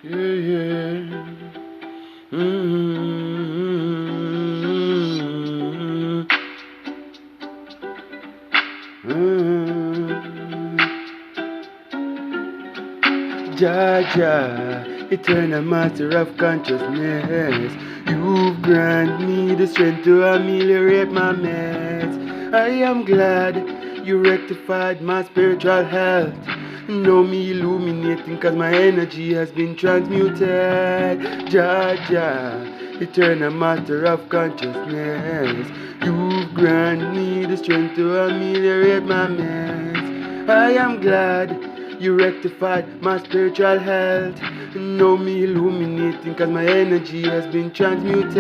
Yeah, yeah. Mm-hmm. Mm-hmm. Jaja, eternal master of consciousness, you've granted me the strength to ameliorate my mess. I am glad you rectified my spiritual health. Know me illuminating cause my energy has been transmuted. Jaja, eternal master of consciousness, you've granted me the strength to ameliorate my mess. I am glad you rectified my spiritual health. Know me illuminating cause my energy has been transmuted.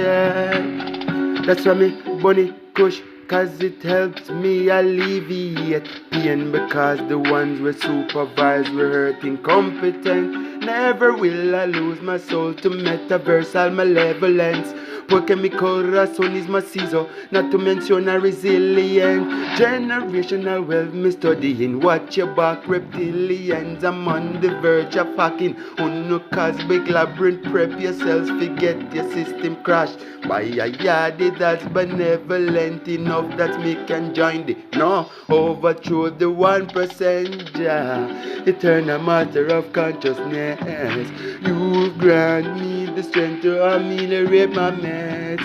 That's why me bunny kush, cause it helps me alleviate pain. Because the ones we supervise were hurting competent. Never will I lose my soul to metaversal malevolence. Porque mi corazón is macizo, not to mention a resilient generational wealth. Me studying, watch your back, reptilians. I'm on the verge of hacking uno cosmic labyrinth. Prep yourselves, forget your system crashed by a yardie that's benevolent enough that me can join the no overthrow the 1%. Ja, eternal matter of consciousness, you grant me the strength to ameliorate my mess.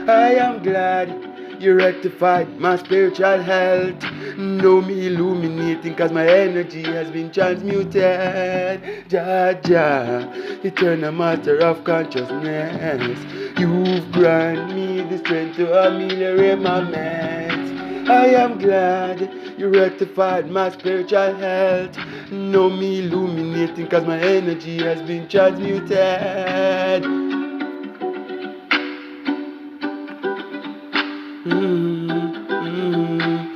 I am glad you rectified my spiritual health. Know me illuminating cause my energy has been transmuted. Ja, eternal master of consciousness, you've granted me the strength to ameliorate my mess. I am glad you rectified my spiritual health. Know me illuminating cause my energy has been transmuted. Mm-hmm.